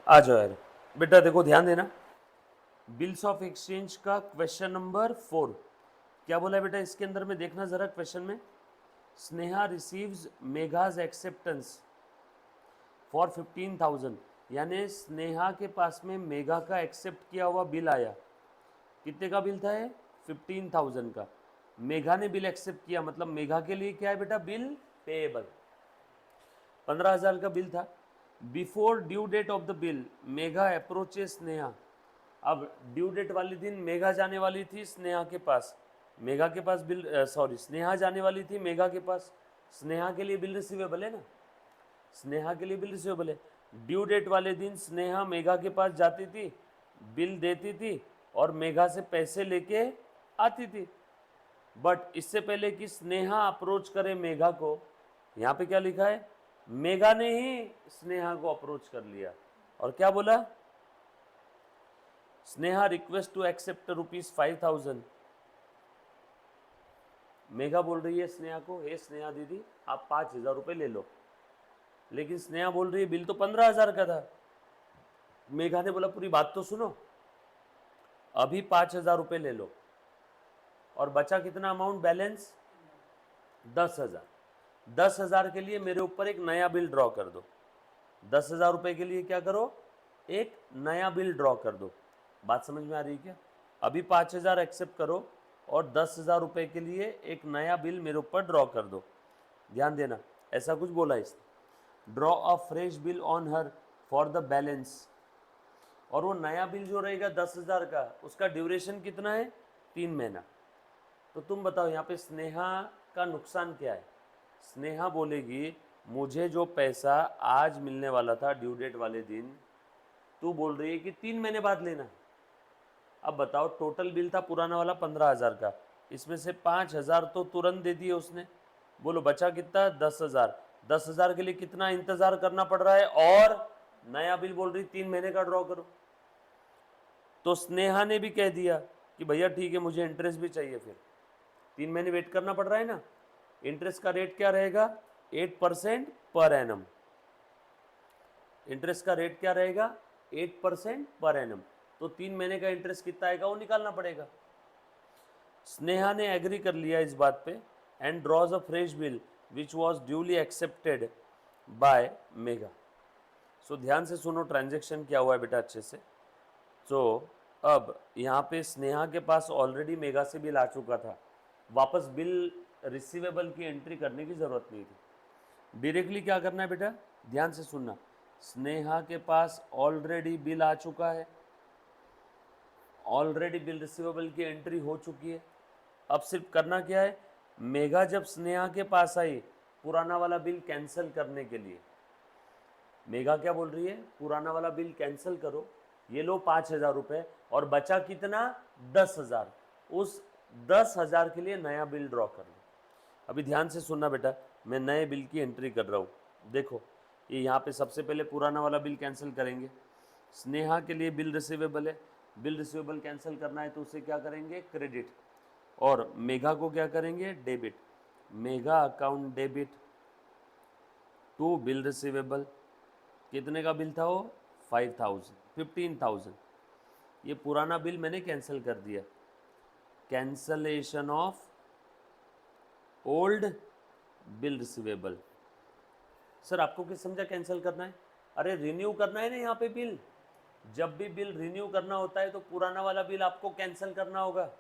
आ जाओ यार बेटा, देखो ध्यान देना, बिल्स ऑफ एक्सचेंज का क्वेश्चन नंबर 4 क्या बोला है बेटा इसके अंदर में, देखना जरा क्वेश्चन में। स्नेहा रिसीव्स मेघाज एक्सेप्टेंस फॉर 15,000, यानी स्नेहा के पास में मेघा का एक्सेप्ट किया हुआ बिल आया। कितने का बिल था ये? 15,000 का। मेघा ने बिल एक्सेप्ट किया, मतलब मेघा के लिए क्या है बेटा, बिल पेएबल। 15,000 का बिल था। Before due date of the bill Megha approaches Sneha. अब ड्यू डेट वाले दिन मेघा जाने वाली थी स्नेहा के पास, मेघा के पास बिल, सॉरी, स्नेहा जाने वाली थी मेघा के पास। स्नेहा के लिए बिल रिसीवेबल है ना, स्नेहा के लिए बिल रिसीवेबल है। ड्यू डेट वाले दिन स्नेहा मेघा के पास जाती थी, बिल देती थी और मेघा से पैसे लेके आती थी। बट इससे पहले कि स्नेहा अप्रोच करे मेघा को, यहाँ पे क्या लिखा है, मेघा ने ही स्नेहा को अप्रोच कर लिया और क्या बोला, Sneha request to accept ₹5,000। Megha बोल रही है स्नेहा को, हे स्नेहा दीदी आप 5,000 रुपये ले लो, लेकिन स्नेहा बोल रही है बिल तो 15,000 का था। मेघा ने बोला पूरी बात तो सुनो, अभी 5,000 रुपये ले लो, और बचा कितना अमाउंट बैलेंस, 10,000। 10,000 के लिए मेरे ऊपर एक नया बिल ड्रॉ कर दो। 10,000 रुपये के लिए क्या करो, एक नया बिल ड्रॉ कर दो। बात समझ में आ रही है क्या? अभी 5,000 एक्सेप्ट करो और 10,000 रुपये के लिए एक नया बिल मेरे ऊपर ड्रॉ कर दो। ध्यान देना, ऐसा कुछ बोला इसने, draw a fresh bill on her for the balance. और वो नया बिल जो रहेगा 10,000 का, उसका ड्यूरेशन कितना है, 3 महीना। तो तुम बताओ यहाँ पे स्नेहा का नुकसान क्या है? स्नेहा बोलेगी मुझे जो पैसा आज मिलने वाला था ड्यू डेट वाले दिन, तू बोल रही है कि 3 महीने बाद लेना। अब बताओ, टोटल बिल था पुराना वाला 15,000 का, इसमें से 5,000 तो तुरंत दे दिए उसने, बोलो बचा कितना, 10,000। 10,000 के लिए कितना इंतजार करना पड़ रहा है, और नया बिल बोल रही 3 महीने का ड्रॉ करो। तो स्नेहा ने भी कह दिया कि भैया ठीक है, मुझे इंटरेस्ट भी चाहिए, फिर 3 महीने वेट करना पड़ रहा है ना। इंटरेस्ट का रेट क्या रहेगा, 8% पर एनम। इंटरेस्ट का रेट क्या रहेगा, 8% पर एनम। तो 3 महीने का इंटरेस्ट कितना आएगा वो निकालना पड़ेगा। स्नेहा ने एग्री कर लिया इस बात पे and draws a fresh bill which was duly accepted by Megha. So ध्यान से सुनो ट्रांजेक्शन क्या हुआ है बेटा अच्छे से। तो अब यहाँ पे स्नेहा के पास ऑलरेडी मेगा से बिल आ चुका था, वापस बिल रिसीवेबल की एंट्री करने की ज़रूरत नहीं थी। डायरेक्टली क्या करना है बेटा, ध्यान से सुनना, स्नेहा के पास ऑलरेडी बिल आ चुका है, ऑलरेडी बिल रिसीवेबल की एंट्री हो चुकी है। अब सिर्फ करना क्या है, मेगा जब स्नेहा के पास आई पुराना वाला बिल कैंसिल करने के लिए, मेगा क्या बोल रही है, पुराना वाला बिल कैंसिल करो, ये लो 5,000 रुपये, और बचा कितना, 10,000। उस 10,000 के लिए नया बिल ड्रॉ कर लो। अभी ध्यान से सुनना बेटा, मैं नए बिल की एंट्री कर रहा हूँ। देखो ये यहाँ पे सबसे पहले पुराना वाला बिल कैंसिल करेंगे। स्नेहा के लिए बिल रिसीवेबल है, बिल रिसीवेबल कैंसिल करना है तो उसे क्या करेंगे, क्रेडिट। और मेघा को क्या करेंगे, debit. Megha account debit to bill receivable. कितने का बिल था वो, 15,000। ये पुराना बिल मैंने कैंसिल कर दिया, cancellation of old bill receivable. Sir आपको किस समझा कैंसिल करना है, अरे रिन्यू करना है ना यहाँ पे बिल। जब भी बिल रिन्यू करना होता है तो पुराना वाला बिल आपको कैंसिल करना होगा,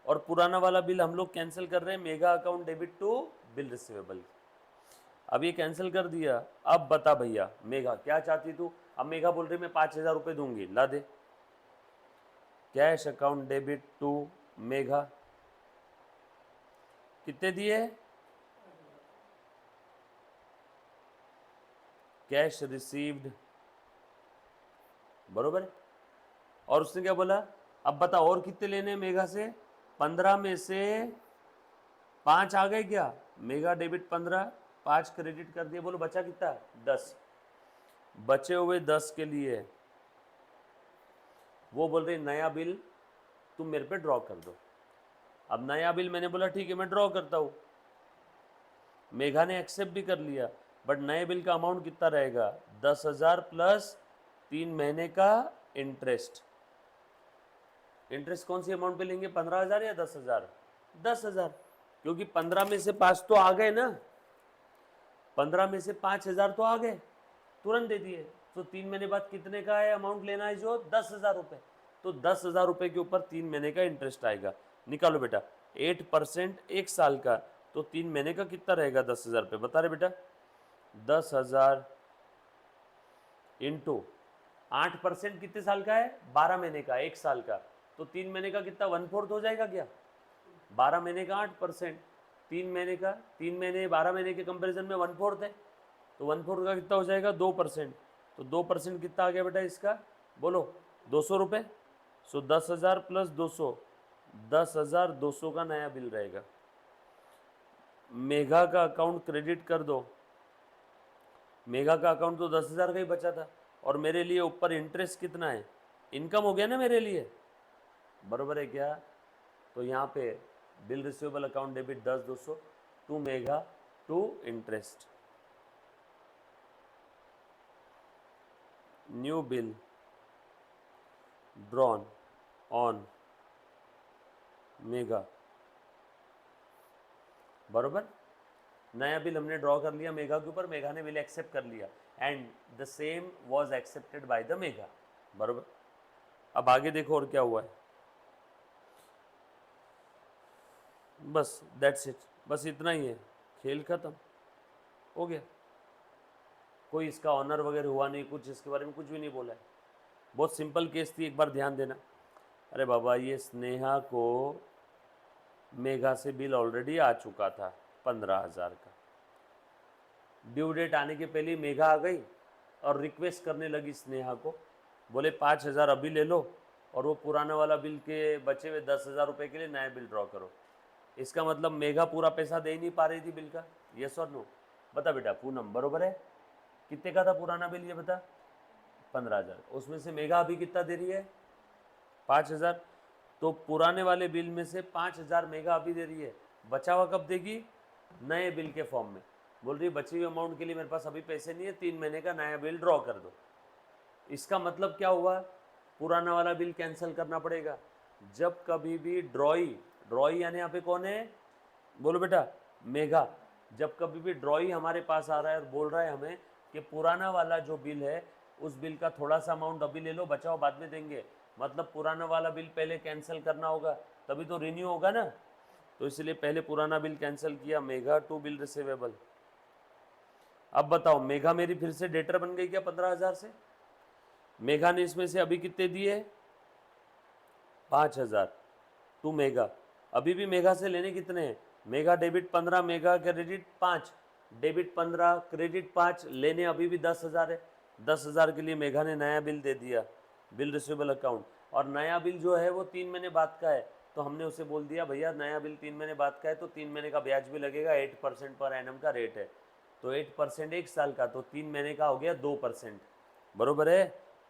और पुराना वाला बिल हम लोग कैंसिल कर रहे हैं, Megha account debit to bill receivable. अब ये कैंसिल कर दिया। अब बता भैया मेघा क्या चाहती तू, अब मेघा बोल रही मैं 5,000 रुपये दूंगी, ला दे। Cash account debit to Megha, कितने दिए, कैश रिसीव्ड, बरोबर है। और उसने क्या बोला, अब बता और कितने लेने मेघा से, 15 में से 5 आ गए क्या, मेगा डेबिट 15, 5 क्रेडिट कर दिए, बोलो बचा कितना, 10। बचे हुए 10 के लिए वो बोल रही नया बिल तुम मेरे पे ड्रॉ कर दो। अब नया बिल मैंने बोला ठीक है मैं ड्रॉ करता हूँ, मेघा ने एक्सेप्ट भी कर लिया, बट नए बिल का अमाउंट कितना रहेगा, 10,000 प्लस 3 महीने का इंटरेस्ट। इंटरेस्ट कौन सी अमाउंट पे लेंगे, 15,000 या 10,000? 10,000, क्योंकि 15 में से 5 तो आ गए ना, 15 में से 5,000 तो आ गए, तुरंत दे दिए। तो 3 महीने बाद कितने का है अमाउंट लेना है, जो 10,000 रुपये। तो 10,000 रुपये के ऊपर 3 महीने का इंटरेस्ट आएगा। निकालो बेटा, 8% एक साल का, तो 3 महीने का कितना रहेगा 10,000 रुपये, बता रहे बेटा? 10,000 इंटू 8% कितने साल का है, 12 महीने का, एक साल का। तो 3 महीने का कितना, 1/4 हो जाएगा क्या? 12 महीने का 8%, 3 महीने का, 3 महीने 12 महीने के कंपैरिजन में 1/4 है, तो 1/4 का कितना हो जाएगा, 2%। तो 2% कितना आ गया बेटा इसका, बोलो? 200 रुपये। सो 10,000 प्लस 200, 10,200 का नया बिल रहेगा। मेघा का अकाउंट क्रेडिट कर दो। मेघा का अकाउंट तो 10,000 का ही बचा था, और मेरे लिए ऊपर इंटरेस्ट कितना है, इनकम हो गया ना मेरे लिए, बरोबर है क्या? तो यहाँ पे bill receivable account debit 10,200 to Megha to interest. New bill drawn on Megha, बरोबर? नया बिल हमने ड्रॉ कर लिया मेघा के ऊपर, मेघा ने बिल एक्सेप्ट कर लिया, and the same was accepted by the Megha, बरोबर? अब आगे देखो और क्या हुआ है, बस दैट्स इट, बस इतना ही है, खेल खत्म हो गया। कोई इसका ऑनर वगैरह हुआ नहीं, कुछ इसके बारे में कुछ भी नहीं बोला है, बहुत सिंपल केस थी, एक बार ध्यान देना। अरे बाबा, ये स्नेहा को मेघा से बिल ऑलरेडी आ चुका था 15,000 का। ड्यू डेट आने के पहले ही मेघा आ गई और रिक्वेस्ट करने लगी स्नेहा को, बोले 5,000 अभी ले लो, और वो पुराना वाला बिल के बचे हुए 10,000 रुपये के लिए नया बिल ड्रॉ करो। इसका मतलब मेघा पूरा पैसा दे ही नहीं पा रही थी बिल का, यस और नो? बता बेटा पूनम, बरोबर है? कितने का था पुराना बिल, ये बता? 15,000। उसमें से मेघा अभी कितना दे रही है, 5,000। तो पुराने वाले बिल में से 5,000 मेघा अभी दे रही है, बचा हुआ कब देगी, नए बिल के फॉर्म में। बोल रही है बची हुई अमाउंट के लिए मेरे पास अभी पैसे नहीं है, 3 महीने का नया बिल ड्रॉ कर दो। इसका मतलब क्या हुआ, पुराना वाला बिल कैंसिल करना पड़ेगा। जब कभी भी ड्रॉई, ड्रॉई यानी यहाँ पे कौन है, बोलो बेटा? मेघा। जब कभी भी ड्रॉई हमारे पास आ रहा है और बोल रहा है हमें कि पुराना वाला जो बिल है उस बिल का थोड़ा सा अमाउंट अभी ले लो, बचाओ बाद में देंगे, मतलब पुराना वाला बिल पहले कैंसिल करना होगा, तभी तो रिन्यू होगा ना। तो इसलिए पहले पुराना बिल कैंसिल किया, मेघा टू बिल रिसीवेबल। अब बताओ, मेघा मेरी फिर से डेटर बन गई क्या 15,000 से? मेघा ने इसमें से अभी कितने दिए, 5,000 टू मेघा। अभी भी मेघा से लेने कितने हैं, Megha debit 15, Megha credit 5, debit 15 credit 5, लेने अभी भी 10,000 है। 10,000 के लिए मेघा ने नया बिल दे दिया, बिल रिसीवेबल अकाउंट, और नया बिल जो है वो 3 महीने बाद का है। तो हमने उसे बोल दिया भैया नया बिल 3 महीने बाद का है, तो 3 महीने का ब्याज भी लगेगा, 8% पर एनम का रेट है, तो 8% एक साल का, तो 3 महीने का हो गया 2%, बरोबर है?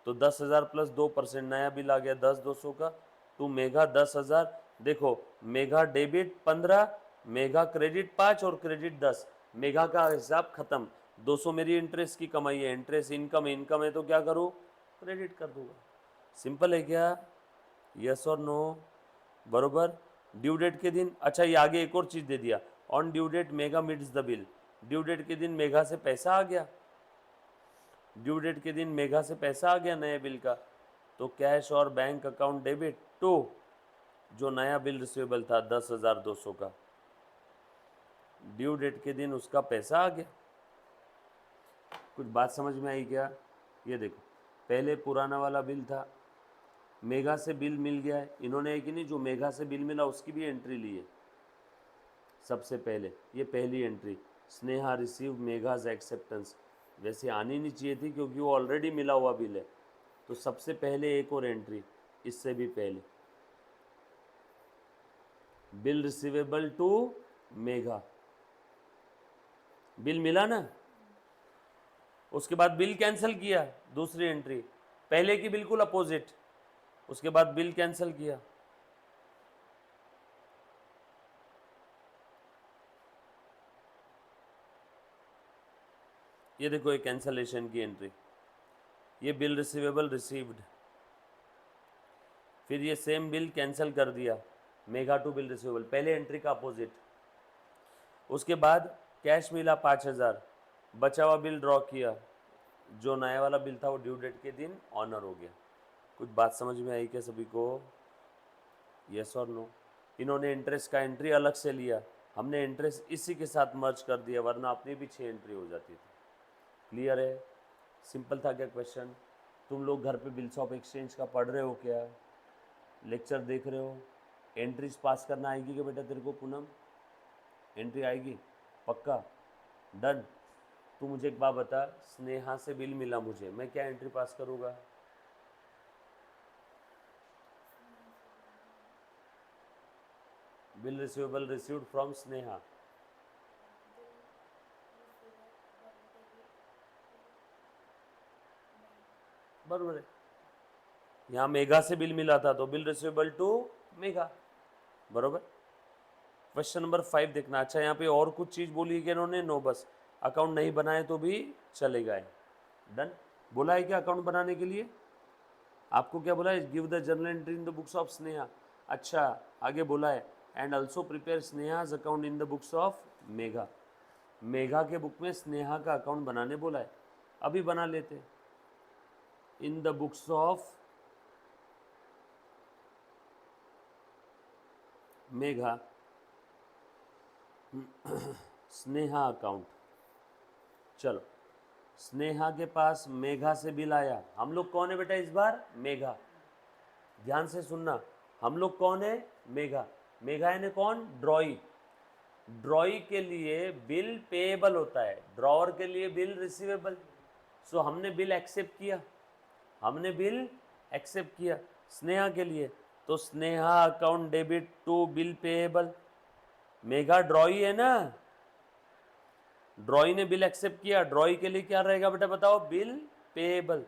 तो 10,000 प्लस 2%, नया बिल आ गया 10,200 का, टू मेघा 10,000। देखो, मेघा डेबिट 15, मेघा क्रेडिट 5 और क्रेडिट 10, मेघा का हिसाब खत्म। 200 मेरी इंटरेस्ट की कमाई है, इंटरेस्ट इनकम, इनकम है तो क्या करूँ, क्रेडिट कर दूंगा। सिंपल है क्या, यस और नो? बरोबर? ड्यू डेट के दिन, अच्छा ये आगे एक और चीज़ दे दिया, on due date Megha meets the bill. Due date के दिन मेघा से पैसा आ गया, ड्यू डेट के दिन मेघा से पैसा आ गया नए बिल का, तो कैश और बैंक अकाउंट डेबिट टू जो नया बिल रिसीवेबल था 10,200 का, ड्यू डेट के दिन उसका पैसा आ गया। कुछ बात समझ में आई क्या? ये देखो, पहले पुराना वाला बिल था, मेघा से बिल मिल गया है, इन्होंने एक ही नहीं, जो मेघा से बिल मिला उसकी भी एंट्री ली है। सबसे पहले ये पहली एंट्री, स्नेहा रिसीव मेघाज एक्सेप्टेंस, वैसे आनी नहीं चाहिए थी क्योंकि वो ऑलरेडी मिला हुआ बिल है। तो सबसे पहले एक और एंट्री, इससे भी पहले, bill receivable to Megha, bill मिला ना, उसके बाद बिल कैंसिल किया, दूसरी एंट्री, पहले की बिल्कुल अपोजिट, उसके बाद बिल कैंसिल किया। ये देखो, एक कैंसलेशन की एंट्री, ये बिल रिसीवेबल रिसीव्ड, फिर ये सेम बिल कैंसिल कर दिया, मेगा टू बिल रिसीवेबल, पहले एंट्री का अपोजिट। उसके बाद कैश मिला 5,000, बचा हुआ बिल ड्रॉ किया, जो नया वाला बिल था वो ड्यू डेट के दिन ऑनर हो गया। कुछ बात समझ में आई क्या सभी को? यस और नो? इन्होंने इंटरेस्ट का एंट्री अलग से लिया, हमने इंटरेस्ट इसी के साथ मर्ज कर दिया, वरना अपनी भी 6 एंट्री हो जाती थी। क्लियर है? सिंपल था क्या क्वेश्चन? तुम लोग घर पे बिल्स ऑफ एक्सचेंज का पढ़ रहे हो क्या? लेक्चर देख रहे हो? एंट्रीज पास करना आएगी क्या बेटा तेरे को पूनम? एंट्री आएगी पक्का? डन। तू मुझे एक बात बता, स्नेहा से बिल मिला मुझे, मैं क्या एंट्री पास करूँगा? Bill receivable received from Sneha, बरोबर है। यहाँ मेगा से बिल मिला था तो बिल रिसीवेबल टू मेगा, बरोबर। क्वेश्चन नंबर 5 देखना। अच्छा यहाँ पे और कुछ चीज़ बोली है कि इन्होंने? नो, बस अकाउंट नहीं बनाए तो भी चलेगा। डन। बोला है क्या अकाउंट बनाने के लिए? आपको क्या बोला है? Give the journal entry in the books of Sneha. अच्छा, आगे बोला है and also prepare Sneha's account in the books of Megha. Megha के बुक में स्नेहा का अकाउंट बनाने बोला है, अभी बना लेते। इन the books of Megha Sneha account. चलो, स्नेहा के पास मेघा से बिल आया। हम लोग कौन है बेटा इस बार? मेघा। ध्यान से सुनना, हम लोग कौन है? मेघा। मेघा यानी कौन? ड्रॉई। ड्रॉई के लिए बिल पेएबल होता है, ड्रॉवर के लिए बिल रिसीवेबल। सो हमने बिल एक्सेप्ट किया, हमने बिल एक्सेप्ट किया स्नेहा के लिए, तो Sneha account debit to bill payable. Megha drawee है ना, ड्रॉई ने बिल एक्सेप्ट किया, ड्रॉई के लिए क्या रहेगा बेटा बताओ? Bill payable.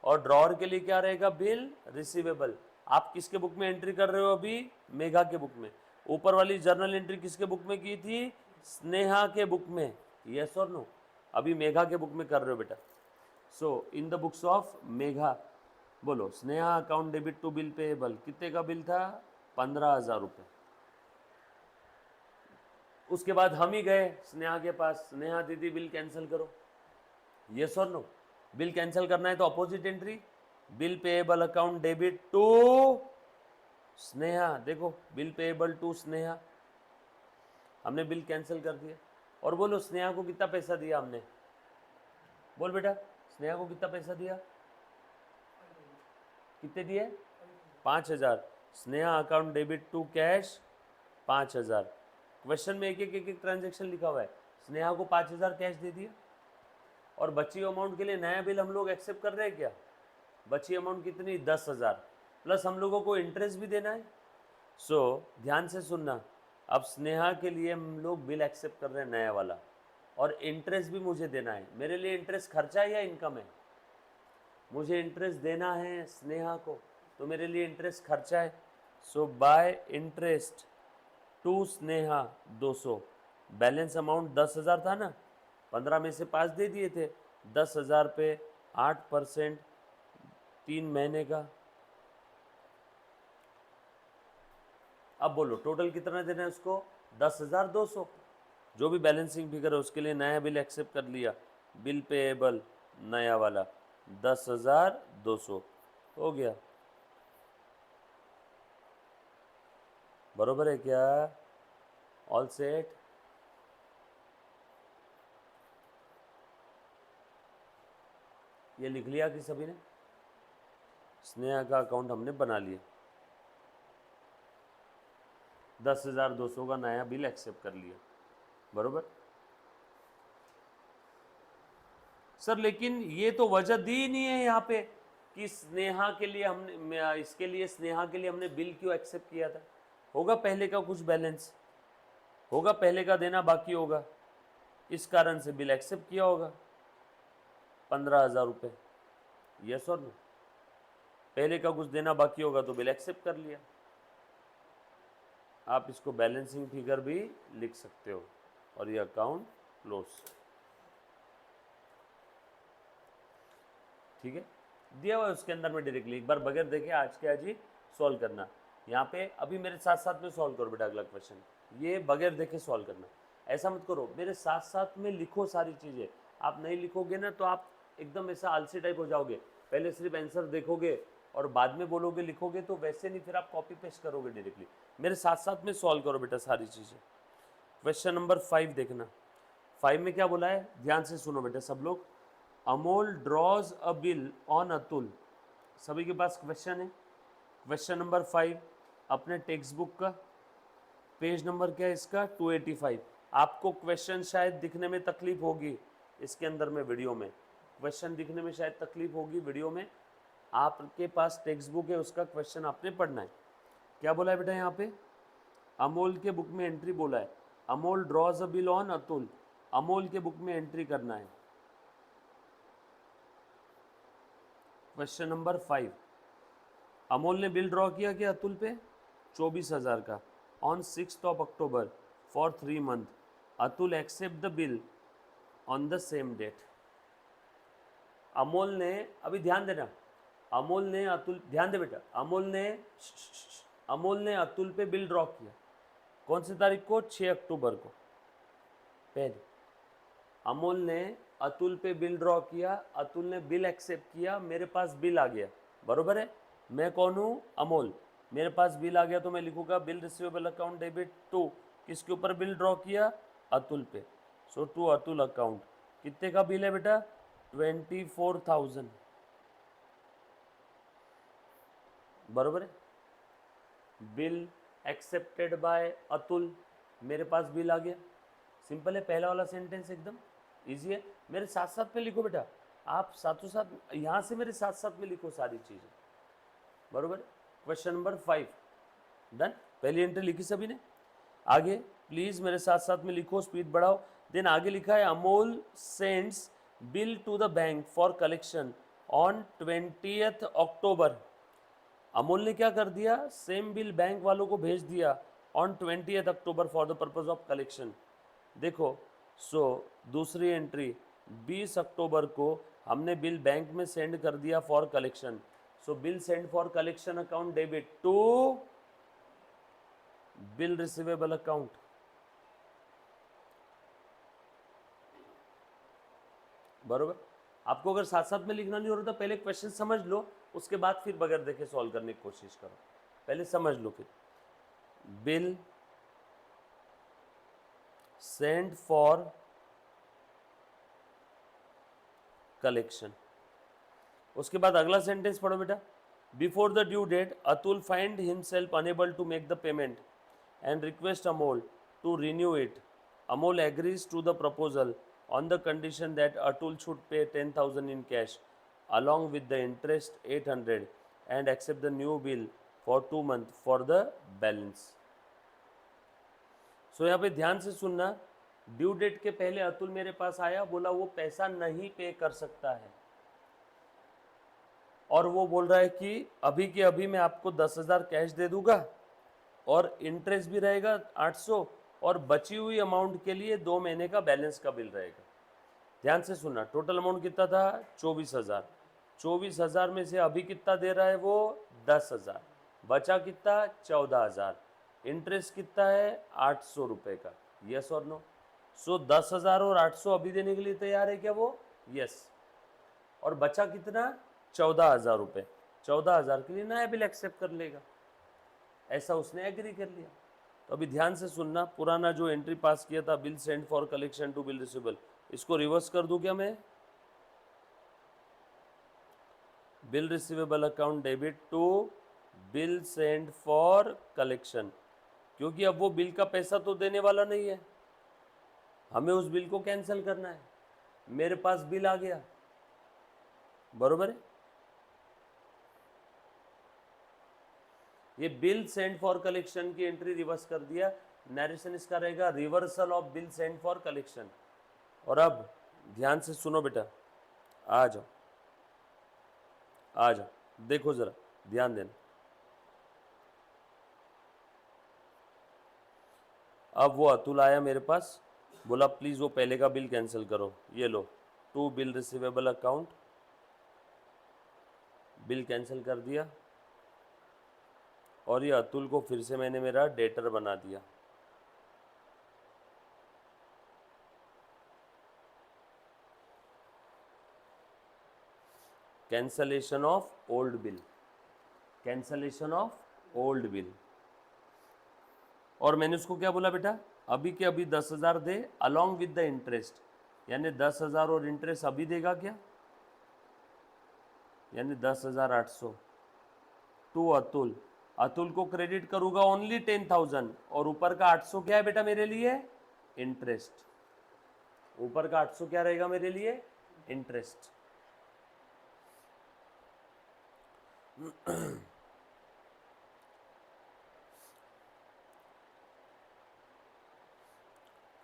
और ड्रॉअर के लिए क्या रहेगा? Bill receivable. आप किसके बुक में एंट्री कर रहे हो अभी? मेघा के बुक में। ऊपर वाली जर्नल एंट्री किसके बुक में की थी? स्नेहा के बुक में। यस और नो? अभी मेघा के बुक में कर रहे हो बेटा। So in the books of Megha, बोलो Sneha account debit to bill payable. कितने का बिल था? 15,000 रुपये। उसके बाद हम ही गए स्नेहा के पास, स्नेहा दीदी बिल कैंसिल करो। यस और नो? बिल कैंसिल करना है तो opposite entry, bill payable account debit to Sneha. देखो, बिल पेएबल टू स्नेहा, हमने बिल कैंसिल कर दिया। और बोलो स्नेहा को कितना पैसा दिया हमने? बोल बेटा, स्नेहा को कितना पैसा दिया? कितने दिए? 5,000। Sneha account debit to cash 5,000। Question में एक ट्रांजेक्शन लिखा हुआ है। स्नेहा को 5,000 कैश दे दिया, और बची अमाउंट के लिए नया बिल हम लोग एक्सेप्ट कर रहे हैं क्या? बची अमाउंट कितनी? 10,000, प्लस हम लोगों को इंटरेस्ट भी देना है। सो ध्यान से सुनना, अब स्नेहा के लिए हम लोग बिल एक्सेप्ट कर रहे हैं नया वाला, और इंटरेस्ट भी मुझे देना है। मेरे लिए इंटरेस्ट खर्चा है या इनकम है? मुझे इंटरेस्ट देना है स्नेहा को, तो मेरे लिए इंटरेस्ट खर्चा है। So by interest to Sneha 200। Balance amount 10,000 था ना, 15 में से 5 दे दिए थे, 10,000 पे 8%, 3 महीने का। अब बोलो टोटल कितना देना है उसको? 10,200। जो भी बैलेंसिंग फिगर है उसके लिए नया बिल एक्सेप्ट कर लिया, बिल पेएबल नया वाला 10,200 हो गया। बरोबर है क्या? All set? ये लिख लिया कि सभी ने? स्नेहा का अकाउंट हमने बना लिया, 10,200 का नया बिल एक्सेप्ट कर लिया, बरोबर। सर लेकिन ये तो वजह दी ही नहीं है यहाँ पे कि स्नेहा के लिए हमने, इसके लिए स्नेहा के लिए हमने बिल क्यों एक्सेप्ट किया था? होगा पहले का कुछ बैलेंस, होगा पहले का देना बाकी होगा, इस कारण से बिल एक्सेप्ट किया होगा 15,000 रुपये। यस और नो? पहले का कुछ देना बाकी होगा तो बिल एक्सेप्ट कर लिया। आप इसको बैलेंसिंग फिगर भी लिख सकते हो, और ये अकाउंट क्लोज। ठीक है। दिया हुआ है उसके अंदर में डायरेक्टली, एक बार बगैर देखे आज के आज ही सॉल्व करना। यहाँ पे अभी मेरे साथ साथ में सॉल्व करो बेटा अगला क्वेश्चन, ये बगैर देखे सॉल्व करना। ऐसा मत करो, मेरे साथ साथ में लिखो सारी चीज़ें। आप नहीं लिखोगे ना तो आप एकदम ऐसा आलसी टाइप हो जाओगे, पहले सिर्फ आंसर देखोगे और बाद में बोलोगे लिखोगे, तो वैसे नहीं, फिर आप कॉपी पेस्ट करोगे डायरेक्टली। मेरे साथ साथ में सॉल्व करो बेटा सारी चीज़ें। क्वेश्चन नंबर 5 देखना, 5 में क्या बोला है, ध्यान से सुनो बेटा सब लोग। Amol draws a bill on Atul. सभी के पास क्वेश्चन है। क्वेश्चन नंबर 5 अपने टेक्स्ट बुक का पेज नंबर क्या है इसका, 285। आपको क्वेश्चन शायद दिखने में तकलीफ होगी इसके अंदर में, वीडियो में क्वेश्चन दिखने में शायद तकलीफ होगी वीडियो में। आपके पास टेक्स्ट बुक है, उसका क्वेश्चन आपने पढ़ना है। क्या बोला है बेटा यहाँ पे, अमोल के बुक में एंट्री बोला है, Amol draws a bill on Atul. Amol के बुक में एंट्री करना है। क्वेश्चन नंबर 5, अमोल ने बिल ड्रॉ किया क्या अतुल पे 24,000 का on 6 October for 3 month. Atul accept the bill on the same date. Amol ने, अभी ध्यान देना, अमोल ने अतुल, ध्यान दे बेटा, अमोल ने अतुल पे बिल ड्रॉ किया कौन सी तारीख को, 6 अक्टूबर को। पहले अमोल ने अतुल पे बिल ड्रॉ किया, अतुल ने बिल एक्सेप्ट किया, मेरे पास बिल आ गया, बरोबर है। मैं कौन हूँ, अमोल, मेरे पास बिल आ गया तो मैं लिखूंगा bill receivable account debit to, किसके ऊपर बिल ड्रॉ किया, अतुल पे। So to Atul account. कितने का बिल है बेटा, 24,000, बरोबर है। बिल एक्सेप्टेड बाय अतुल, मेरे पास बिल आ गया। सिंपल है, पहला वाला सेंटेंस एकदम इजी है। मेरे साथ साथ में लिखो बेटा, आप साथों साथ यहाँ से मेरे साथ साथ में लिखो सारी चीज़ें, बरोबर। क्वेश्चन नंबर 5 डन, पहली एंट्री लिखी सभी ने। आगे प्लीज़ मेरे साथ साथ में लिखो, स्पीड बढ़ाओ। देन आगे लिखा है Amol sends bill to the bank for collection on 20th October. Amol ने क्या कर दिया, सेम बिल बैंक वालों को भेज दिया on 20th October for the purpose of collection. देखो, सो दूसरी एंट्री 20 अक्टूबर को हमने बिल बैंक में सेंड कर दिया for collection. So bill send for collection account debit to bill receivable account. बरोबर। आपको अगर साथ साथ में लिखना नहीं हो रहा तो पहले क्वेश्चन समझ लो, उसके बाद फिर बगैर देखे सॉल्व करने की कोशिश करो। पहले समझ लो, फिर बिल सेंड फॉर कलेक्शन। उसके बाद अगला सेंटेंस पढ़ो बेटा, before the due date Atul find himself unable to make the payment and request Amol to renew it. Amol agrees to the proposal on the condition that Atul should pay 10,000 in cash along with the interest 800 and accept the new bill for 2 months for the balance. So यहाँ पे ध्यान से सुनना, due date के पहले अतुल मेरे पास आया, बोला वो पैसा नहीं पे कर सकता है, और वो बोल रहा है कि अभी के अभी मैं आपको 10,000 कैश दे दूंगा और इंटरेस्ट भी रहेगा 800, और बची हुई अमाउंट के लिए 2 महीने का बैलेंस का बिल रहेगा। ध्यान से सुनना, टोटल अमाउंट कितना था 24,000। 24,000 में से अभी कितना दे रहा है वो 10,000, बचा कितना 14,000, इंटरेस्ट कितना है 800 रुपये का, यस और नो। सो 10,000 और 800 अभी देने के लिए तैयार है क्या वो, यस। और बचा कितना 14,000 रुपये, 14,000 के लिए नया बिल एक्सेप्ट कर लेगा, ऐसा उसने एग्री कर लिया। तो अभी ध्यान से सुनना, पुराना जो एंट्री पास किया था bill send for collection to bill receivable, इसको रिवर्स कर दूं क्या मैं, bill receivable account debit to bill send for collection, क्योंकि अब वो बिल का पैसा तो देने वाला नहीं है, हमें उस बिल को कैंसिल करना है। मेरे पास बिल आ गया, बरोबर है। ये बिल सेंड फॉर कलेक्शन की एंट्री रिवर्स कर दिया, नरेशन इसका रहेगा reversal of bill send for collection. और अब ध्यान से सुनो बेटा, आ जाओ आ जाओ, देखो जरा ध्यान देना। अब वो अतुल आया मेरे पास, बोला प्लीज़ वो पहले का बिल कैंसिल करो, ये लो to bill receivable account bill cancel कर दिया और ये अतुल को फिर से मैंने मेरा डेटर बना दिया। Cancellation of old bill, cancellation of old bill. और मैंने उसको क्या बोला बेटा, अभी के अभी 10,000 दे अलॉन्ग विद द इंटरेस्ट, यानी 10,000 और इंटरेस्ट अभी देगा क्या, यानी 10,800 टू अतुल। अतुल को क्रेडिट करूंगा ओनली 10,000 और ऊपर का 800 क्या है बेटा मेरे लिए, इंटरेस्ट। ऊपर का 800 क्या रहेगा मेरे लिए, interest.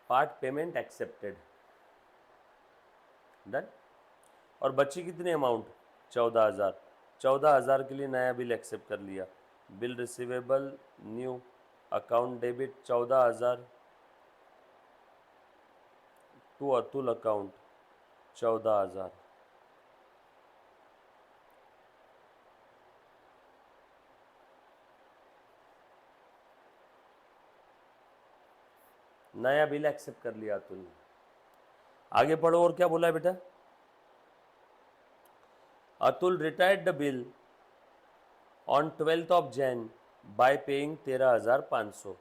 Part payment accepted, done. और बची कितनी अमाउंट, 14,000। 14,000 के लिए नया बिल एक्सेप्ट कर लिया। Bill receivable new account debit 14,000 to Atul account 14,000। नया बिल एक्सेप्ट कर लिया अतुल ने। आगे पढ़ो और क्या बोला है बेटा, Atul retired the bill on 12th of Jain bye paying 13,500।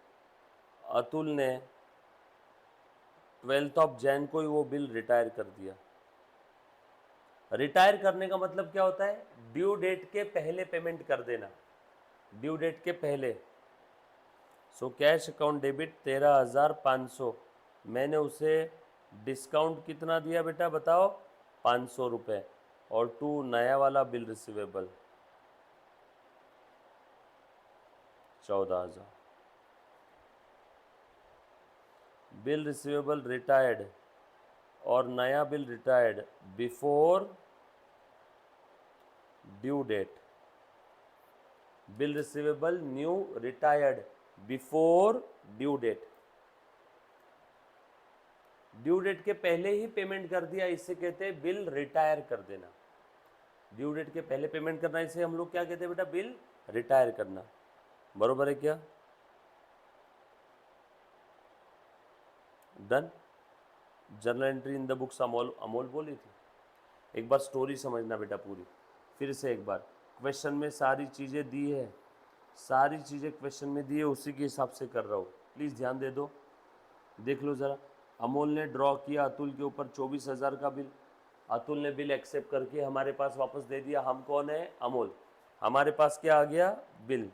Atul ने 12th ऑफ जैन को ही वो बिल रिटायर कर दिया। रिटायर करने का मतलब क्या होता है, ड्यू डेट के पहले पेमेंट कर देना, ड्यू डेट के पहले। सो कैश अकाउंट डेबिट 13,500, मैंने उसे डिस्काउंट कितना दिया बेटा बताओ, 500 रुपये, और टू नया वाला bill receivable 14,000। Bill receivable retired और नया bill retired before due date. Bill receivable new retired before due date, due date के पहले ही पेमेंट कर दिया, इसे कहते हैं बिल रिटायर कर देना। ड्यू डेट के पहले पेमेंट करना, इसे हम लोग क्या कहते हैं बेटा, बिल रिटायर करना। बरोबर है क्या, done. Journal entry in the books Amol, Amol बोली थी। एक बार स्टोरी समझना बेटा पूरी, फिर से एक बार। क्वेश्चन में सारी चीज़ें दी है, सारी चीज़ें क्वेश्चन में दी है, उसी के हिसाब से कर रहा हूँ, प्लीज़ ध्यान दे दो। देख लो ज़रा, अमोल ने ड्रॉ किया अतुल के ऊपर 24,000 का बिल। अतुल ने बिल एक्सेप्ट करके हमारे पास वापस दे दिया। हम कौन है, अमोल। हमारे पास क्या आ गया, बिल।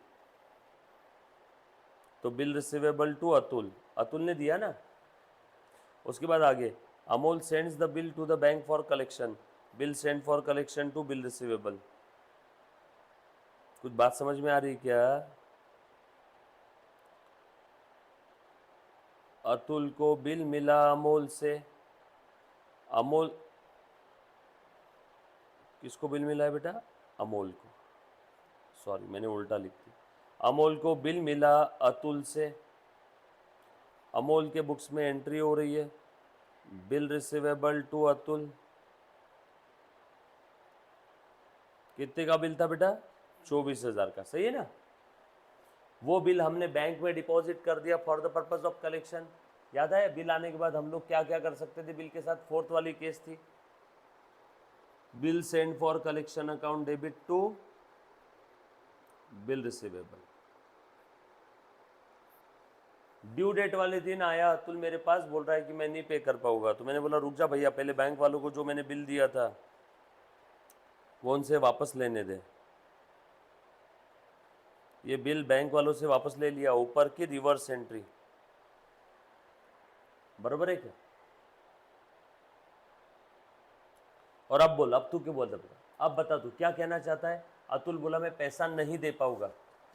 तो bill receivable to Atul, Atul ने दिया ना। उसके बाद आगे, Amol sends the bill to the bank for collection, bill send for collection to bill receivable. कुछ बात समझ में आ रही क्या, अतुल को बिल मिला अमोल से। अमोल, किसको बिल मिला है बेटा, अमोल को, सॉरी मैंने उल्टा लिख दिया। अमोल को बिल मिला अतुल से। अमोल के बुक्स में एंट्री हो रही है, बिल रिसीवेबल टू अतुल। कितने का बिल था बेटा, 24,000 का, सही है ना। वो बिल हमने बैंक में डिपॉजिट कर दिया for the purpose of collection. याद है, बिल आने के बाद हम लोग क्या क्या कर सकते थे बिल के साथ, फोर्थ वाली केस थी, bill send for collection account debit to bill receivable. Due date वाले दिन आया अतुल मेरे पास, बोल रहा है कि मैं नहीं पे कर पाऊंगा। तो मैंने बोला रुक जा भैया, पहले बैंक वालों को जो मैंने बिल दिया था वो उनसे वापस लेने दे। ये बिल बैंक वालों से वापस ले लिया, ऊपर की रिवर्स एंट्री, बराबर है क्या। और अब बोल, अब तू क्यों बोल रहा, अब बता तू क्या कहना चाहता है। अतुल बोला मैं पैसा नहीं दे पाऊंगा।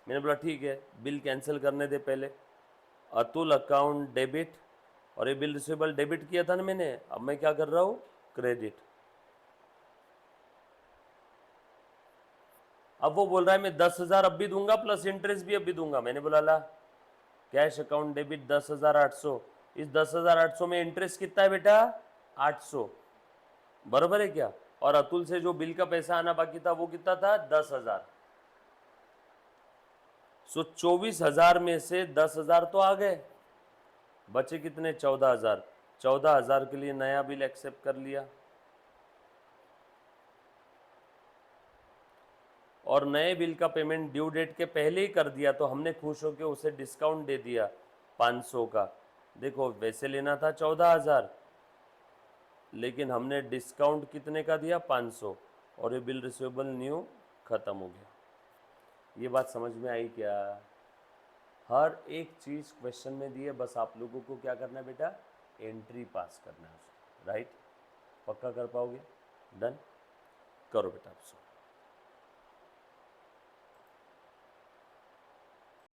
मैंने बोला ठीक है, बिल कैंसिल करने दे पहले। अतुल अकाउंट डेबिट, और ये बिल रिसीवेबल डेबिट किया था ना मैंने, अब मैं क्या कर रहा हूँ, क्रेडिट। अब वो बोल रहा है मैं 10,000 अब भी दूंगा प्लस इंटरेस्ट भी अब भी दूंगा। मैंने बोला ला, कैश अकाउंट डेबिट 10,800, इस 10,800 में इंटरेस्ट कितना है बेटा, 800, बराबर है क्या। और अतुल से जो बिल का पैसा आना बाकी था वो कितना था, 10,000। सो 24,000 में से 10,000 तो आ गए, बचे कितने, 14,000। 14,000 के लिए नया बिल एक्सेप्ट कर लिया, और नए बिल का पेमेंट ड्यू डेट के पहले ही कर दिया, तो हमने खुश होकर उसे डिस्काउंट दे दिया 500 का। देखो वैसे लेना था 14,000, लेकिन हमने डिस्काउंट कितने का दिया, 500, और ये बिल रिसीवेबल न्यू खत्म हो गया। ये बात समझ में आई क्या? हर एक चीज़ क्वेश्चन में दी है, बस आप लोगों को क्या करना है बेटा, एंट्री पास करना है, राइट? पक्का कर पाओगे? डन, करो बेटा आप।